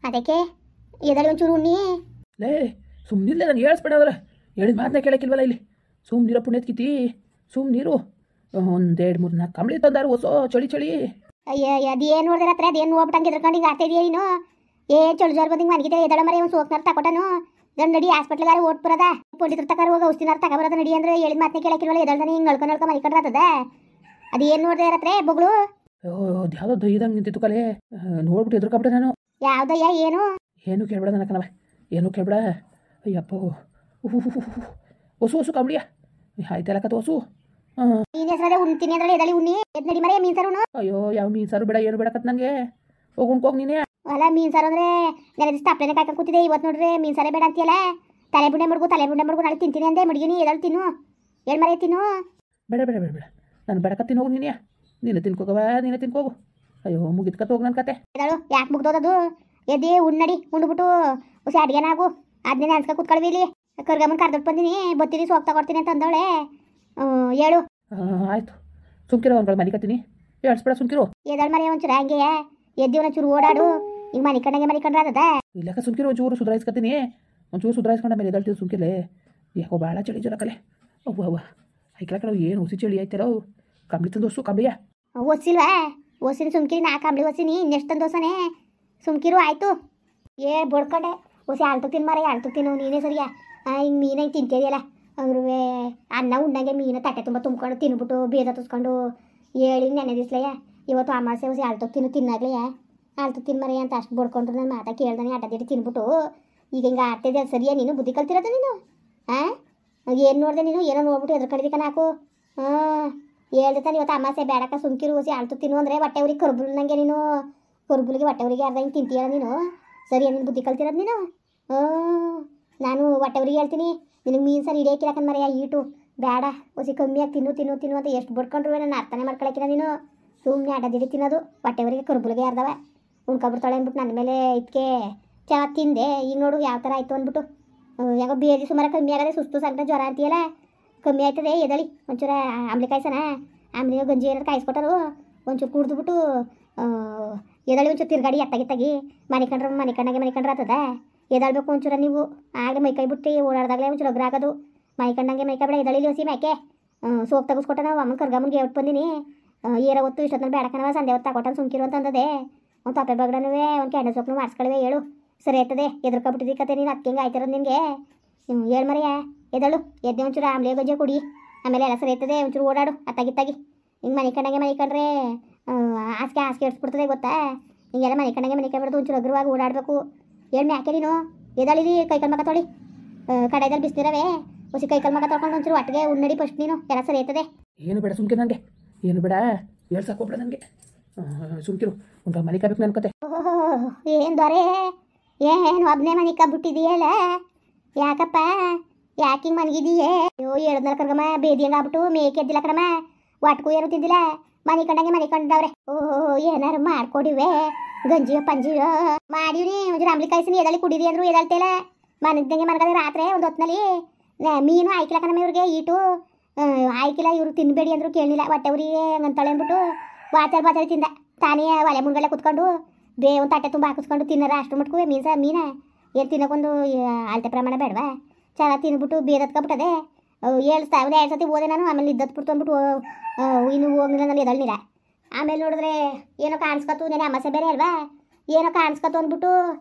ಅದಕ್ಕೆ ಎದಳಿ ಒಂಚೂರು ಉಣ್ಣಿ. ಲೇ ಸುಮ್ಮನಿಲ್ಲ, ನಾನು ಹೇಳಿಸ್ಬೇಡವ್ರೆ, ಹೇಳಿದ ಮಾತನ್ನ ಕೇಳಕ್ಕಿಲ್ವಲ್ಲ ಇಲ್ಲಿ. ಸುಮ್ಮನಿರೋ ಪುಣ್ಯತ್ಕಿತಿ, ಸುಮ್ಮನಿರು. ಒಂದೆರಡು ಮೂರು ನಾಲ್ಕು ಕಂಬಳಿ ತಂದಾರು ಹೊಸ ಚಳಿ ಚಳಿ. ಅಯ್ಯ ಅದೇನು ನೋಡಿದ್ರೆ ಹತ್ರ ಅದೇನು ಹೋಗ್ಬಿಟ್ಟಂಗೆ ಎದ್ರಕೊಂಡು ಹಿಂಗೆ ಆಗ್ತಾ ಇದೆಯಾ ನೀನು? ಚಳಿ ಜ್ವರ ಬಂದಿಂಗೆ ಮನಗಿದೆ ಎದಳ ಮರೆ ಒಂದು ಸೋಕ್ನಾರ ತಕೊಟನು ನಡಿ ಹಾಸ್ಪಿಟ್ಲ್ಗಾರ ಓಟ್ ಬರೋದ ಪೊಲೀಸರು ತಕಾರ ಹೋಗಿ ಔಷಧಿನಾರ ತಗೊಬರೋದ ನಡಿ ಅಂದ್ರೆ ಹೇಳಿದ ಮಾತನ್ನ ಕೇಳಕ್ಕಿಲ್ವಲ್ಲ ಎದಳ್ದಾನೆ ಹಿಂಗೆ ನಳ್ಕೊಂಡು ಮನಿಕೊಂಡ್ರದ. ಅದೇನು ನೋಡಿದ್ರೆ ಹತ್ರ ಬೊಗಳು ಯಾವುದೋ ದೊಯ್ದಂಗೆ ನಿಂತಿತ್ತು ಕಲೆ, ನೋಡ್ಬಿಟ್ಟು ಎದ್ರಕೊಂಬಿಟ್ಟೆ ನಾನು. ಯಾವ್ದಯ್ಯ ಏನು ಏನು ಕೇಳ್ಬೇಡ ನನಕನವ, ಏನು ಕೇಳ್ಬೇಡ. ಅಯ್ಯಪ್ಪ ಹೊಸು ಹೊಸು ಕಂಬಳಿಯ ಆಯ್ತಲ್ಲಕತ್ತ ಹೊಸು. ನೀನ್ ಹೆಸರೇ ಉಣ್ತೀನಿ ಅಂದ್ರೆ ಎದಳಿ ಉಣ್ಣಿ ಎದ್ ನಡಿ ಮರೆ ಮೀನ್ ಸಾರು. ಅಯ್ಯೋ ಯಾವ ಮೀನು ಸಾರು ಬೇಡ, ಏನು ಬೇಡಕತ್ ನನಗೆ. ಹೋಗಿ ಉಣ್ಕೋಗಿ ನೀನೇ. ಅಲ್ಲ ಮೀನ್ ಸಾರು ಅಂದ್ರೆ ನೆನೆ ದಿವಸ ತಪ್ಪಲೆನೆ ಕಾಯ್ಕೊಂಡು ಕೂತಿದೆ, ಇವತ್ತು ನೋಡ್ರಿ ಮೀನ್ ಸಾರೇ ಬೇಡ ಅಂತೀಯಲ್ಲ. ತಲೆ ಬುಂಡೆ ಮಡ್ಗು ನಾಳೆ ತಿಂತೀನಿ ಅಂದೆ ಮಡ್ಗಿನಿ ಎದಳು ತಿನ್ನು ಎಳ್ ಮರೆ ತಿನ್ನು. ಬೇಡ ಬೇಡ ಬೇಡ ಬೇಡ, ನಾನು ಬೇಡಕತ್ತೀನಿ ಹೋಗು ನೀನೇ. ನೀನೇ ತಿನ್ಕೋಗವ, ನೀನೇ ತಿನ್ಕೋಗು. ಅಯ್ಯೋ ಮುಗಿದ್ಕತ್ತ ಹೋಗು ನನ್ನ ಕತೆ. ಎದಳು ಯಾಕೆ ಮುಗ್ದೋದದು? ಎದ್ದಿ ಉಣ್ಣಡಿ ಉಂಡ್ಬಿಟ್ಟು ಹೊಸ ಅಡ್ಗೆನಾಗು ಅದನ್ನೇ ಅನ್ಸ್ಕ ಕೂತ್ಕೊಳ್ವಿ ಇಲ್ಲಿ. ಕರ್ಗಮ್ಮನ ಕರ್ದೊಟ್ಟು ಬಂದಿನಿ ಬತ್ತೀನಿ ಸೋಪ್ ತಗೊಡ್ತೀನಿ ಅಂತ ಅಂದವಳೆ. ಹೇಳು. ಆಯ್ತು ಸುಮ್ಕಿರೋ ಒಂದ್ಗಳು ಮನಿಕತ್ತೀನಿ, ಹೇಳ್ಸ್ಬೇಡ ಸುಮ್ಕಿರೋ. ಎದಳು ಮರೆ ಒಂಚೂರು ಹಂಗೆಯ ಎದ್ದಿ ಒಂಚೂರು ಓಡಾಡು, ಈಗ ಮನಿಕೊಂಡ್ರೆ ಅದ. ಇಲ್ಲಕ್ಕ ಸುಮ್ಕಿರೋ, ಒಂಚೂರು ಸುಧಾರಿಸ್ಕತ್ತೀನಿ. ಒಂಚೂರು ಸುಧಾರಿಸ್ಕೊಂಡ ಮೇಲೆ ಎದಳ್ತೀವಿ ಸುಮ್ಕಿರ್ಲೆ. ಯಾಕೋ ಭಾಳ ಚಳಿ ಜ್ವರ ಕಲೆ. ಅವ್ವ ಐಕ್ಲ ಕಡೆ ಏನು ಹುಸಿ ಚಳಿ ಆಯ್ತಾರೋ. ಕಂಬಳಿ ತಂದು ಹೊಸು ಕಂಬಳಿಯ ಒಸಿಲ್ವಾ? ಒಸಿನ ಸುಮ್ಕಿರಿ ನಾ ಕಂಬಳಿ ಒಸಿನಿ ಇನ್ನೆಷ್ಟು ತಂದು ಹೊಸನೆ ಸುಮ್ಕಿರು ಆಯ್ತು. ಬಡ್ಕೊಂಡೆ ಹೊಸಿ ಆಳ್ತು ತಿನ್ ಮಾರ ಆಳ್ತು ತಿನ್ನು ನೀನೇ ಸರಿಯಾ. ಹಿಂಗೆ ಮೀನಾಗಿ ತಿಂತಿದೆಯಲ್ಲ ಅವ್ರೂ ಅನ್ನ ಉಣ್ಣಂಗೆ ಮೀನು ತಟ್ಟೆ ತುಂಬ ತುಂಬ್ಕೊಂಡು ತಿನ್ಬಿಟ್ಟು ಬೇದ ತುಸ್ಕೊಂಡು ಹೇಳಿ ನೆನೆ ದಿಸ್ಲಯ್ಯ. ಇವತ್ತು ಅಮಾಸೆ ಹೊಸಿ ಆಳ್ತು ತಿನ್ನಾಗ್ಲಯ್ಯ. ಆಳ್ತು ತಿನ್ಮರೆ ಅಂತ ಅಷ್ಟು ಬಡ್ಕೊಂಡ್ರು ನಾನು ಮಾತಾ ಕೇಳ್ದಾನೆ ಅಡ್ಡದಿಟ್ಟು ತಿನ್ಬಿಟ್ಟು ಈಗ ಹಿಂಗೆ ಆಡ್ತಿದ್ದೆ. ಸರಿಯಾ ನೀನು ಬುದ್ಧಿ ಕಲ್ತಿರೋದು ನೀನು? ಏನು ನೋಡಿದೆ ನೀನು? ಏನೋ ನೋಡ್ಬಿಟ್ಟು ಎದ್ರ ಕಡಿದಿಕ್ಕ ನಾಕು. ಹೇಳ್ದೆ ತಾನೆ ಇವತ್ತು ಅಮಾಸೆ ಬೇಡಕ್ಕ ಸುಮ್ಕಿರು ಹೊಸಿ ಆಳ್ತು ತಿನ್ನು ಅಂದರೆ ಹೊಟ್ಟೆ ಊರಿಗೆ ಕರ್ಬುಲ್ ನನಗೆ ನೀನು ಕರ್ಬುಲಿಗೆ ಹೊಟ್ಟೆ ಊರಿಗೆ ಅರ್ಧ ಹಿಂಗೆ ತಿಂತೀಯಲ್ಲ ನೀನು. ಸರಿಯಾ ನೀನು ಬುದ್ಧಿ ಕಲ್ತಿರೋದು ನೀನು? ನಾನು ಹೊಟ್ಟೆ ಊರಿಗೆ ಹೇಳ್ತೀನಿ ನಿನಗೆ ಮೀನು ಸರಿ ಹಿಡಿಯೋಕೆ ಹಾಕಂದ್ ಮರೆಯ ಈಟು ಬೇಡ ಹೊಸಿ ಕಮ್ಮಿಯಾಗಿ ತಿನ್ನು ಅಂತ ಎಷ್ಟು ಬಡ್ಕೊಂಡ್ರು ನಾನು ಅರ್ಥನೇ ಮಾಡ್ಕೊಳಕ್ಕಿಲ್ಲ ನೀನು. ಸುಮ್ಮನೆ ಅಡ್ಡದಿಡಿ ತಿನ್ನೋದು ಹೊಟ್ಟೆ ಊರಿಗೆ ಕರ್ಬುಲಿಗೆ ಅರ್ಧವ ಉಣ್ಕೊಬಿಡ್ತಾಳೆ ಅಂದ್ಬಿಟ್ಟು ನನ್ನ ಮೇಲೆ ಇದಕ್ಕೆ ಚೆನ್ನಾಗಿ ತಿಂದೆ. ಈಗ ನೋಡು ಯಾವ ಥರ ಆಯಿತು ಅಂದ್ಬಿಟ್ಟು. ಯಾಕೋ ಬೇದಿ ಸುಮಾರು ಕಮ್ಮಿ ಆಗದೆ ಸುಸ್ತು ಸಂಕಟ ಜ್ವರ ಅಂತೀಯಲ್ಲ ಕಮ್ಮಿ ಆಯ್ತದೆ. ಎದಳಿ ಒಂಚೂರ ಆಮ್ಲೆ ಕಾಯ್ಸೋಣ, ಆಮ್ಲೆ ಗಂಜಿ ಏನಾರು ಕಾಯಿಸ್ಕೊಟ್ಟರು ಒಂಚೂರು ಕುಡ್ದುಬಿಟ್ಟು ಎದಳಿ ಒಂಚೂರು ತಿರ್ಗಾಡಿ ಎತ್ತಾಗಿ ಮನಿಕೊಂಡ್ರೆ ಆಗ್ತದ. ಎದಳ್ಬೇಕು ಒಂಚೂರ ನೀವು ಆಗಲೇ ಮೈಕೈ ಬಿಟ್ಟು ಓಡಾಡ್ದಾಗಲೇ ಒಂಚೂರು ಅಗ್ರ ಆಗೋದು. ಮೈಕೊಂಡಂಗೆ ಮೈಕೈ ಎದಳಿಲಿ ಹೊಸಿ ಮೇಕೆ ಸೋಪ್ ತೆಗೆಸ್ಕೊಟ್ಟ ನಾವು ಅಮ್ಮನ ಕರ್ಗಮ್ಮನಿಗೆ ಹೇಳ್ಬಿಟ್ಟು ಬಂದಿನಿ. ಏರ ಹೊತ್ತು ಇಷ್ಟೊತ್ತಲ್ಲಿ ಬೇಡಕನವ ಸಂದೆ ಹೊತ್ತು ತಗೊಟ್ಟನು ಸುಮ್ಕಿರು ಅಂತ ಅಂದದೆ. ಒಂದು ತಪ್ಪೆ ಬಗ್ಡನೂ ಒಂದು ಕೆಂಡ ಸೊಪ್ಪು ಮಾಡಿಸ್ಕೊಳ್ವೆ ಹೇಳು ಸರಿ ಆಯ್ತದೆ. ಎದ್ರಕೊಬಿಟ್ಟಿದ್ದಿ ಕತೆ ನೀನು ಅದಕ್ಕೆ ಹಿಂಗೆ ಆಯ್ತಿರೋದು ನಿನಗೆ. ಹೇಳು ಮರೆಯ ಎದಳು ಎದ್ದೆ ಒಂಚೂರು ಆಮ್ಲೆ ಗಂಜೆ ಕುಡಿ ಆಮೇಲೆ ಎಲ್ಲ ಸರಿ ಆಯ್ತದೆ. ಒಂಚೂರು ಓಡಾಡು ಅತ್ತಾಗಿತ್ತಾಗಿ ಹಿಂಗೆ ಮನಿಕೊಂಡ್ರೆ ಹಾಸಿಗೆ ಇಡ್ಸ್ಬಿಡ್ತದೆ ಗೊತ್ತಾ. ಹಿಂಗೆಲ್ಲ ಮನಿಕೊಂಡ್ಬಿಡ್ದು ಒಂಚೂರು ಅಗ್ರವಾಗಿ ಓಡಾಡಬೇಕು. ಹೇಳಿ ಯಾಕೆ ನೀನು ಎದಳಿದಿ ಕೈಕಲ್ ಮಕ್ಕ ತೊಳಿ ಕಡೆದಲ್ಲಿ ಬಿಸ್ತಿರವೆ ಹೊಸಿ ಕೈಕಲ್ ಮಕ್ಕ ತೊಳ್ಕೊಂಡು ಒಂಚೂರು ಒಟ್ಟಿಗೆ ಉಣ್ಣಡಿ ಫಸ್ಟ್ ನೀನು ಎಲ್ಲ ಸರಿ ಆಯ್ತದೆ. ಏನು ಬೇಡ ಸುಮ್ಕಿರು, ನನಗೆ ಏನು ಬೇಡ ಹೇಳ್ಸಕ್ಕೋಗ್ಬೇಡ ನನಗೆ. ಸುಮ್ಕಿರು ಒಂದು ಮನೆ ಕಾಬೇಕು ನನ್ನ ಕತೆ. ಏನು ದೊರೆ ಏನು ಒಬ್ಬನೇ ಮನೆ ಕಬ್ಬಿಟ್ಟಿದೀಯಲ್ಲ ಯಾಕಪ್ಪ ಯಾಕೆ ಹಿಂಗೆ ಮನಗಿದೀಯೇ? ಅಯ್ಯೋ ಹೇಳಿದ್ನಲ್ಲ ಕರ್ಗಮ್ಮ ಬೇದಿ ಹಂಗೆ ಆಗ್ಬಿಟ್ಟು ಮೇಕೆ ಎದ್ದಿಲ್ಲ ಕಣಮ್ಮ ಒಟ್ಗೂ ಏನು ತಿಂದಿಲ್ಲ ಮನಿಕೊಂಡವ್ರೆ. ಏನಾರು ಮಾಡ್ಕೊಡಿವೆ ಗಂಜಿಯೋ ಪಂಜಿಯೋ ಮಾಡಿವ್ರಿ ಒಂಚೂರು ಅಂಬ್ಲಿ ಕಾಯಿಸಿನಿ ಎದಳಿ ಕುಡೀರಿ ಅಂದ್ರು ಎದಳ್ತೇಲ ಮನಗ್ದಂಗೆ ಮನಗದೆ ರಾತ್ರಿ ಒಂದು ಹೊತ್ತಿನಲ್ಲಿ ಮೀನು ಆಯ್ಕಿಲ್ಲ ಕಣಮ್ಮ ಇವ್ರಿಗೆ ಈಟು ಆಯ್ಕಿಲ್ಲ ಇವರು ತಿನ್ಬೇಡಿ ಅಂದ್ರು ಕೇಳಲಿಲ್ಲ ಹೊಟ್ಟೆ ಊರಿಗೆ ಅಂತಾಳೆ ಅಂದ್ಬಿಟ್ಟು ಬಾಚಾರಿ ತಿಂದ ತಾನೇ ಒಲೆ ಮುಂಗಡೆ ಕುತ್ಕೊಂಡು ಒಂದು ತಟ್ಟೆ ತುಂಬ ಹಾಕಿಸ್ಕೊಂಡು ತಿನ್ನರ ಅಷ್ಟು ಮಟ್ಕುವೆ ಮೀನ ಏನು ತಿನ್ನೋಕೊಂದು ಅಳತೆ ಪ್ರಮಾಣ ಬೇಡವಾ? ಚೆನ್ನಾಗಿ ತಿನ್ಬಿಟ್ಟು ಬೇದತ್ಕೊಬಿಟ್ಟದೆ. ಒಂದು 2 ಸತಿ ಹೋದೆ ನಾನು. ಆಮೇಲೆ ಇದ್ದತ್ಬಿಡ್ತು ಅಂದ್ಬಿಟ್ಟು ಇನ್ನು ಹೋಗಿಲ್ಲ ನಾನು ಎದಳ್ನಿಲ್ಲ. ಆಮೇಲೆ ನೋಡಿದ್ರೆ ಏನೋ ಕಾಣಿಸ್ಕೊತು ನೆನೆ ಅಮಾಸೆ ಬೇರೆ ಅಲ್ವಾ ಏನೋ ಕಾಣಿಸ್ಕೊತು ಅಂದ್ಬಿಟ್ಟು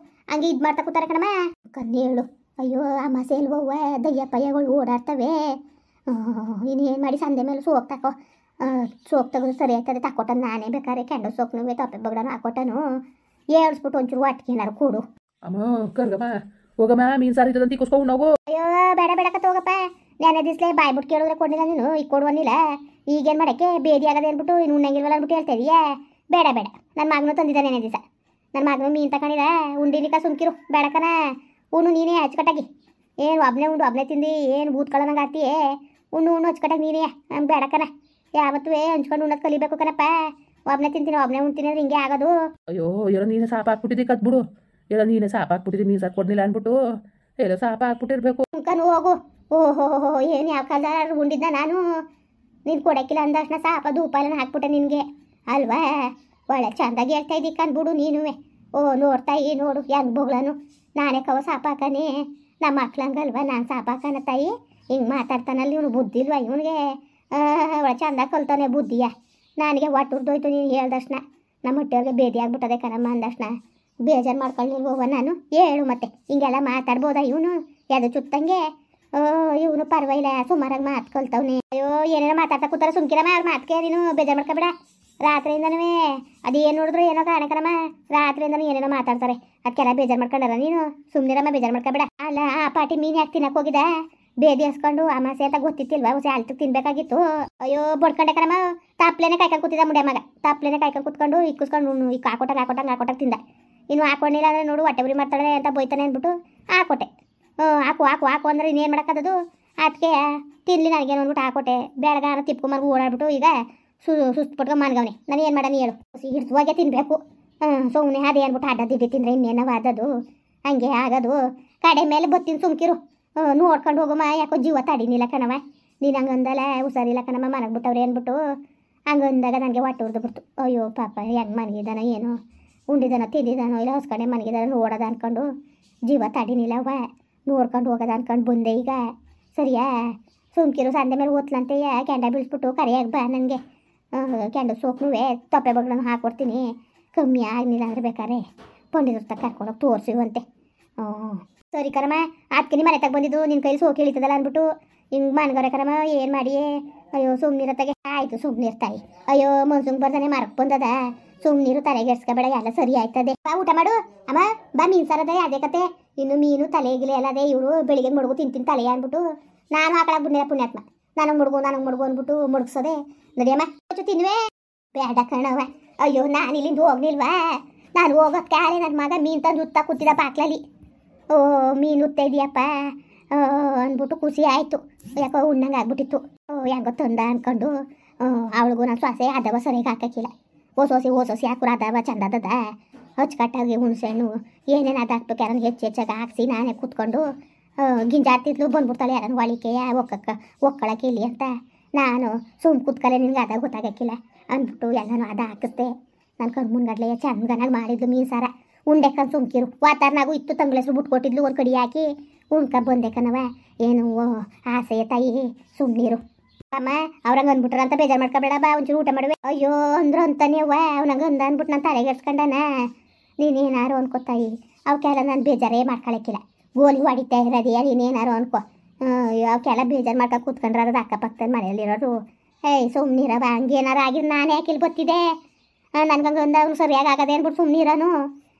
ಹಂಗೆ ಇದು ಮಾಡ್ತಾ ಕೂತಾರೆ ಕಣಮ್ಮ. ಕಣ್ಣೇಳು ಅಯ್ಯೋ ಅಮಾಸೆ ಅಲ್ವವ್ವ ದಯ್ಯ ಪಯ್ಯಗಳು ಓಡಾಡ್ತವೆ. ಇನ್ನೇನು ಮಾಡಿ ಸಂದೆ ಮೇಲೆ ಸೋಪ್ ತೆಗೆದು ಸರಿ ಆಯ್ತದೆ ತಕ್ಕೊಟ್ಟನು ನಾನೇ ಬೇಕಾದ್ರೆ ಕೆಂಡ ಸೊಪ್ಪು ತಪ್ಪೆ ಬಗ್ಡನು ಹಾಕೊಟ್ಟನು ಏಳ್ಸ್ಬಿಟ್ಟು ಒಂಚೂರು ಒಟ್ಟಿಗೆ ಏನಾರು ಕೂಡು. ಅಮ್ಮ ಕರ್ಗಮ್ಮ ಹೋಗಮ್ಮ ಮೀನು ಸಾರು ಇದ್ದದಂತ ಕುಸ್ಕೊಂಡು ಹೋಗು. ಅಯ್ಯೋ ಬೇಡಕತ್ತ ಹೋಗಪ್ಪ ನೆನೆ ದಿಸ್ಲೆ ಬಾಯ್ಬಿಟ್ಟು ಕೇಳಿದ್ರೆ ಕೊಡಿಲ್ಲ ನೀನು ಈಗ ಕೊಡುವನಿಲ್ಲ. ಈಗೇನು ಮಾಡೋಕ್ಕೆ ಬೇದಿ ಆಗದೆ ಅಂದ್ಬಿಟ್ಟು ಇನ್ನು ಉಣ್ಣಂಗಿಲ್ವಲ್ಲ ಅಂದ್ಬಿಟ್ಟು ಹೇಳ್ತಾ ಇದೀಯಾ? ಬೇಡ ನನ್ನ ಮಗನೂ ತಂದಿದ್ದ ನೆನೆ ದಿವಸ ನನ್ನ ಮಗನೂ ಮೀನು ತಗೊಂಡಿಲ್ಲ ಉಂಡಿಲಿಕ್ಕ ಸುಮ್ಕಿರು ಬೇಡಕನ ಉಣ್ಣು ನೀನೇ ಅಚ್ಚುಕಟ್ಟಾಗಿ. ಏನು ಒಬ್ಬನೇ ತಿಂದು ಏನು ಬೂತ್ಕೊಳ್ಳೋಂಗೆ ಆಗ್ತೀಯೇ? ಉಣ್ಣು ಅಚ್ಚುಕಟ್ಟಾಗಿ ನೀನೇ ಬೇಡಕನ ಯಾವತ್ತೂ ಹಂಚ್ಕೊಂಡು ಉಣ್ಣೋದು ಕಲಿಬೇಕು ಕಣಪ್ಪ. ಒಬ್ಬನೇ ತಿಂತೀನಿ ಒಬ್ಬನೇ ಉಣ್ತೀನಿ ಅಂದ್ರೆ ಹಿಂಗೆ ಆಗೋದು. ಅಯ್ಯೋ ಏನೋ ನೀನು ಸಾಪ ಹಾಕ್ಬಿಟ್ಟಿದ್ದಿ ಕತ್ಬಿಡು. ಏನೋ ನೀನೇ ಸಾಪ ಹಾಕ್ಬಿಟ್ಟಿದ್ದಿ ಮೀನು ಸಾರು ಕೊಡ್ಲಿಲ್ಲ ಅಂದ್ಬಿಟ್ಟು ಎಲ್ಲೋ ಸಾಪ ಹಾಕ್ಬಿಟ್ಟಿರ್ಬೇಕು. ಕನು ಹೋಗು. ಓಹೋ ಏನು ಯಾವ ಕಾಲ ಉಂಡಿದ್ದ ನಾನು ನೀನು ಕೊಡೋಕ್ಕಿಲ್ಲ ಅಂದಕ್ಷಣ ಸಾಪ ಧೂಪ ಎಲ್ಲ ಹಾಕ್ಬಿಟ್ಟೆ ನಿನಗೆ ಅಲ್ವಾ? ಒಳ್ಳೆ ಚೆಂದಾಗಿ ಹೇಳ್ತಾ ಇದ್ದಿ ಕನ್ಬಿಡು ನೀನು. ನೋಡ್ತಾಯಿ ನೋಡು ಹೆಂಗೆ ಬೋಗ್ಲಾನು ನಾನೇ ಕವ ಸಾಪಾಕನೇ ನಮ್ಮ ಮಕ್ಳಂಗಲ್ವ ನಾನು ಸಾಪಾಕನ ತಾಯಿ ಹಿಂಗೆ ಮಾತಾಡ್ತಾನಲ್ಲಿ ಇವನು ಬುದ್ಧಿ ಇಲ್ವಾ ಇವನಿಗೆ ಒಳ ಚಂದ ಕಲ್ತಾನೆ ಬುದ್ಧಿಯ ನನಗೆ ಒಟ್ಟುರ್ದೋಯ್ತು ನೀನು ಹೇಳ್ದಕ್ಷಣ ನಮ್ಮ ಹೊಟ್ಟೆಯವ್ರಿಗೆ ಬೇದಿ ಆಗ್ಬಿಟ್ಟದೆ ಕಣಮ್ಮ ಅಂದಕ್ಷಣ ಬೇಜಾರು ಮಾಡ್ಕೊಳ್ಳಿಲ್ವವ ನಾನು ಹೇಳು ಮತ್ತೆ ಹಿಂಗೆಲ್ಲ ಮಾತಾಡ್ಬೋದಾ ಇವನು ಯಾವುದು ಚುತ್ತಂಗೆ ಇವನು ಪರವಾಗಿಲ್ಲ ಸುಮಾರಾಗಿ ಮಾತು ಕಲ್ತವ್ನೆ ಅಯ್ಯೋ ಏನೇನೋ ಮಾತಾಡ್ತಾ ಕೂತಾರ ಸುಮ್ಕಿರಮ್ಮ ಅವ್ರ ಮಾತ್ಕೆ ನೀನು ಬೇಜಾರು ಮಾಡ್ಕೊಬೇಡ ರಾತ್ರಿಯಿಂದನೂ ಅದೇನು ನೋಡಿದ್ರು ಏನೋ ಕಾಣಕನಮ್ಮ ರಾತ್ರಿಯಿಂದನೂ ಏನೇನೋ ಮಾತಾಡ್ತಾರೆ ಅದಕ್ಕೆಲ್ಲ ಬೇಜಾರು ಮಾಡ್ಕೊಂಡಾರ ನೀನು ಸುಮ್ಮನಿರಮ್ಮ ಬೇಜಾರು ಮಾಡ್ಕೊಬೇಡ ಅಲ್ಲ ಆ ಪಾಟಿ ಮೀನು ಯಾಕೆ ತಿನ್ನಕ್ಕೆ ಹೋಗಿದ ಬೇದಿ ಹಸ್ಕೊಂಡು ಅಮಾಸೆ ಅಂತ ಗೊತ್ತಿತ್ತಿಲ್ವಾ ಹೊಸ ಆಲ್ತು ತಿನ್ಬೇಕಾಗಿತ್ತು ಅಯ್ಯೋ ಬಡ್ಕೊಂಡೆ ಕಣಮ್ಮ ತಾಪ್ಲೇನೆ ಕಾಯ್ಕೊಂಡು ಕೂತಿದ್ದ ಮುಂಡೆ ಮಗ ತಾಪ್ಲೇನೆ ಕಾಯ್ಕೊಂಡು ಕೂತ್ಕೊಂಡು ಇಕ್ಕಿಸ್ಕೊಂಡು ಈಗ ಹಾಕೋಟಾಗ ತಿಂದ ಇನ್ನು ಹಾಕೊಂಡಿಲ್ಲ ಅಂದರೆ ನೋಡು ಹೊಟ್ಟೆ ಉರಿ ಮಾಡ್ತಾಳೆ ಅಂತ ಬೈತಾನೆ ಅಂದ್ಬಿಟ್ಟು ಹಾಕೊಟ್ಟೆ ಹಾಕು ಅಂದ್ರೆ ಇನ್ನೇನು ಮಾಡೋಕ್ಕದು ಅದಕ್ಕೆ ತಿನ್ಲಿ ನನಗೇನು ಅಂದ್ಬಿಟ್ಟು ಹಾಕೊಟ್ಟೆ ಬೆಳಗಾನ ತಿಪ್ಕೊಂಬರ್ಗು ಓಡಾಡ್ಬಿಟ್ಟು ಈಗ ಸುಸ್ತು ಪಟ್ಕೊಂಡು ಮನ್ಗವನೆ ನಾನು ಏನು ಮಾಡೋಣ ಹೇಳು ಹಿಡ್ಸುವಾಗೆ ತಿನ್ನಬೇಕು ಸುಮ್ಮನೆ ಅದೇ ಅಂದ್ಬಿಟ್ಟು ಅಡ್ಡದಿಡ್ಡಿ ತಿಂದರೆ ಇನ್ನೇನವ ಆದದು ಹಂಗೆ ಆಗೋದು ಕಡೆ ಮೇಲೆ ಬತ್ತೀನಿ ಸುಮ್ಕಿರು ನೋಡ್ಕೊಂಡು ಹೋಗಮ್ಮ ಯಾಕೋ ಜೀವ ತಡಿನಿಲ್ಲ ಕಣವ ನೀನು ಹಂಗಂದಲ್ಲ ಹುಷಾರಿಲ್ಲ ಕಣಮ್ಮ ಮನಗೆ ಬಿಟ್ಟವ್ರೆ ಅಂದ್ಬಿಟ್ಟು ಹಂಗಂದಾಗ ನನಗೆ ಹೊಟ್ಟೆ ಉರ್ದು ಬಿಡ್ತು ಅಯ್ಯೋ ಪಾಪ ಹೆಂಗೆ ಮನಗಿದಾನ ಏನೋ ಉಂಡಿದಾನೋ ತಿಂದಿದ್ದಾನೋ ಇಲ್ಲ ಹೊಸ್ಕಡೆ ಮನಗಿದಾನ ನೋಡೋದ ಅಂದ್ಕೊಂಡು ಜೀವ ತಡಿನಿಲ್ಲವ ನೋಡ್ಕೊಂಡು ಹೋಗೋದ ಅಂದ್ಕೊಂಡು ಬಂದೆ ಈಗ ಸರಿಯಾ ಸುಮ್ಕಿರು ಸಂಡೆ ಮೇಲೆ ಓದ್ಲಂತೆ ಕೆಂಡ ಬೀಳ್ಸ್ಬಿಟ್ಟು ಕರಿಯಾಗಿ ಬಾ ನನಗೆ ಕೆಂಡ ಸೋಪ್ನುವೆ ತೊಪ್ಪೆ ಬಗ್ಗಳನ್ನು ಹಾಕ್ಕೊಡ್ತೀನಿ ಕಮ್ಮಿ ಆಗಲಿಲ್ಲ ಅಂದರೆ ಬೇಕಾರೆ ಪಂಡಿತರ ಕರ್ಕೊಂಡೋಗಿ ತೋರಿಸುವಂತೆ ಸರಿ ಕರಮ್ಮ ಅದಕ್ಕೆ ನಿಮ್ಮ ಮನೆ ತಗ ಬಂದಿದ್ದು ನಿನ್ನ ಕೈಲಿ ಸೋಕಿ ಇಳಿತದಲ್ಲ ಅಂದ್ಬಿಟ್ಟು ಹಿಂಗೆ ಮನ್ಗವ್ರೆ ಕರಮ್ಮ ಏನು ಮಾಡಿ ಅಯ್ಯೋ ಸುಮ್ಮನಿರತ್ತಾಗೆ ಆಯಿತು ಸುಮ್ಮನಿರ್ತಾಯಿ ಅಯ್ಯೋ ಮನ್ಸಂಗೆ ಬರ್ದಾನೆ ಮರಕ್ಕೆ ಬಂದದ ಸುಮ್ಮನಿರು ತಲೆಗೆಡ್ಸ್ಕೊಬೇಡ ಎಲ್ಲ ಸರಿ ಆಯ್ತದೆ ಬಾ ಊಟ ಮಾಡು ಅಮ್ಮ ಬಾ ಮೀನು ಸಾರದೆ ಅದೇ ಕತೆ ಇನ್ನು ಮೀನು ತಲೆಗಿಲೆ ಎಲ್ಲದೇ ಇವರು ಬೆಳಿಗ್ಗೆ ಮುಡುಗು ತಿಂತೀನಿ ತಲೆ ಅಂದ್ಬಿಟ್ಟು ನಾನು ಹಾಕಳಕ್ಕೆ ಬಿಡ್ನಿಲ್ಲ ಪುಣ್ಯಾತ್ಮ ನನಗೆ ಮುಡುಗು ಅಂದ್ಬಿಟ್ಟು ಮುಡುಗ್ಸೋದೆ ನಡಿಯಮ್ಮ ತಿನ್ನುವೆ ಬೇಡ ಕಣವ ಅಯ್ಯೋ ನಾನು ಇಲ್ಲಿಂದ ಹೋಗ್ಲಿಲ್ವಾ ನಾನು ಹೋಗೋದು ಕಾಲೆ ನನ್ನ ಮಗ ಮೀನು ತಂದು ಉತ್ತಾ ಕೂತಿದ್ದ ಬಾಕ್ಲಲ್ಲಿ ಓ ಮೀನು ಉತ್ತಾ ಇದೆಯಪ್ಪ ಅಂದ್ಬಿಟ್ಟು ಖುಷಿ ಆಯಿತು ಯಾಕೋ ಉಣ್ಣಂಗೆ ಆಗ್ಬಿಟ್ಟಿತ್ತು ಹೆಂಗೋ ತಂದ ಅಂದ್ಕೊಂಡು ಅವಳಿಗೂ ನಾನು ಶ್ವಾಸೆ ಅದವ ಸರಿಯಾಗಿ ಹಾಕೋಕ್ಕಿಲ್ಲ ಓಸೋಸಿ ಹಾಕುರ ಅದವ ಚಂದದ ಹಚ್ಕಟ್ಟಾಗಿ ಹುಣಸೆಹಣ್ಣು ಏನೇನು ಅದಾಕ್ತು ಯಾರನ್ನು ಹೆಚ್ಚಾಗಿ ಹಾಕ್ಸಿ ನಾನೇ ಕೂತ್ಕೊಂಡು ಗಿಂಜಾಡ್ತಿದ್ಲು ಬಂದ್ಬಿಡ್ತಾಳೆ ಯಾರನ್ನು ಒಳಿಕೆಯ ಒಕ್ಕಳಕ್ಕೆ ಇಲ್ಲಿ ಅಂತ ನಾನು ಕೂತ್ಕಲೆ ನಿನ್ಗೆ ಅದಾಗ ಗೊತ್ತಾಗಕ್ಕಿಲ್ಲ ಅಂದ್ಬಿಟ್ಟು ಎಲ್ಲನೂ ಅದ ಹಾಕಿಸ್ದೆ ನನ್ನ ಕಣ್ಣು ಮುಂಗಡ್ಲೆ ಚಂದನಾಗಿ ಮಾಡಿದ್ಲು ಮೀನು ಸಾರ ಉಂಡೆಕ್ಕಂದು ಸುಮ್ಕಿರು ವಾತಾವರಣಾಗೂ ಇತ್ತು ತಂಗ್ಳೆಸ್ರು ಬಿಟ್ಕೊಟ್ಟಿದ್ಲು ಒಂದು ಕಡಿ ಹಾಕಿ ಉಣ್ಕ ಬಂದೆ ಕಣವ ಏನು ಆಸೆ ತಾಯಿ ಸುಮ್ಮನಿರು ಅಮ್ಮ ಅವ್ರಂಗೆ ಅಂದ್ಬಿಟ್ರ ಅಂತ ಬೇಜಾರು ಮಾಡ್ಕೊಬೇಡ ಬಾ ಒಂಚೂರು ಊಟ ಮಾಡುವೆ ಅಯ್ಯೋ ಅಂದ್ರು ಅಂತಾನೆ ಅವ್ವ ಅವ್ನಂಗೆ ಅಂದ್ಬಿಟ್ಟು ನಾನು ತಲೆಗೆಡ್ಸ್ಕೊಂಡನ ನೀನೇನಾರು ಅನ್ಕೋತಾಯಿ ಅವಕ್ಕೆಲ್ಲ ನಾನು ಬೇಜಾರೇ ಮಾಡ್ಕೊಳಕ್ಕಿಲ್ಲ ಗೋಲಿ ಹೊಡಿತಾ ಇರೋದೇ ನೀನೇನಾರು ಅನ್ಕೋ ಅವಕ್ಕೆಲ್ಲ ಬೇಜಾರು ಮಾಡ್ಕೊಂಡು ಕೂತ್ಕೊಂಡ್ರ ಅದು ಅಕ್ಕಪಕ್ಕದ ಮನೆಯಲ್ಲಿರೋರು ಸುಮ್ಮನಿರವ ಹಂಗೇನಾರು ಆಗಿದ್ದು ನಾನೇ ಯಾಕಿಲ್ ಗೊತ್ತಿದೆ ನನ್ಗಂಗೆ ಅವ್ನು ಸರಿಯಾಗಿ ಆಗದೆ ಅಂದ್ಬಿಟ್ಟು ಸುಮ್ಮನಿರೋನು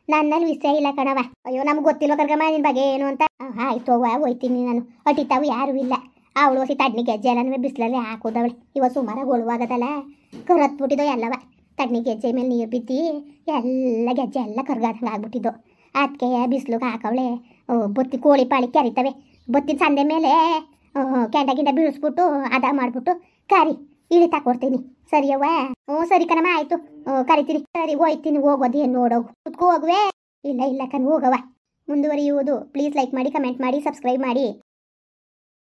ನನ್ನಲ್ಲಿ ವಿಷಯ ಇಲ್ಲ ಕಣವ ಅಯ್ಯೋ ನಮ್ಗೆ ಗೊತ್ತಿಲ್ಲ ಕರ್ಗಮ್ಮ ನಿನ್ನ ಬಗ್ಗೆ ಏನು ಅಂತ ಆಯ್ತು ಅವ್ವ ಹೋಯ್ತೀನಿ ನಾನು ಅಟಿತಾವು ಯಾರೂ ಇಲ್ಲ ಅವಳು ಹೊಸಿ ತಡ್ನಿ ಗೆಜ್ಜೆ ಎಲ್ಲನೂ ಬಿಸಿಲಲ್ಲಿ ಹಾಕೋದವಳೆ ಇವತ್ತು ಸುಮಾರಾಗಿ ಒಳುವಾಗದಲ್ಲ ಕರತ್ಬಿಟ್ಟಿದ್ದೋ ಎಲ್ಲವ ತಡ್ನಿ ಗೆಜ್ಜೆ ಮೇಲೆ ನೀರು ಬಿದ್ದು ಎಲ್ಲ ಗೆಜ್ಜೆ ಎಲ್ಲ ಕರ್ಗಾದಂಗೆ ಆಗ್ಬಿಟ್ಟಿದ್ದೋ ಅದಕ್ಕೆ ಬಿಸಿಲಿಗೆ ಹಾಕವಳೆ ಬತ್ತಿ ಕೋಳಿ ಪಾಳಿ ಕೆರಿತವೆ ಬತ್ತಿನ ಸಂದೆ ಮೇಲೆ ಕೆಂಡ ಬೀಳಿಸ್ಬಿಟ್ಟು ಅದ ಮಾಡಿಬಿಟ್ಟು ಕರಿ ಇಳಿ ತಕೊಡ್ತೀನಿ ಸರಿಯವ್ವ ಸರಿ ಕಣಮ್ಮ ಆಯಿತು ಕರಿತೀನಿ ಸರಿ ಹೋಯ್ತೀನಿ ಹೋಗೋದೇನು ನೋಡೋಗು ಕುತ್ಕೋ ಹೋಗುವೆ ಇಲ್ಲ ಕಣ್ ಹೋಗವ ಮುಂದುವರಿಯುವುದು ಪ್ಲೀಸ್ ಲೈಕ್ ಮಾಡಿ ಕಮೆಂಟ್ ಮಾಡಿ ಸಬ್ಸ್ಕ್ರೈಬ್ ಮಾಡಿ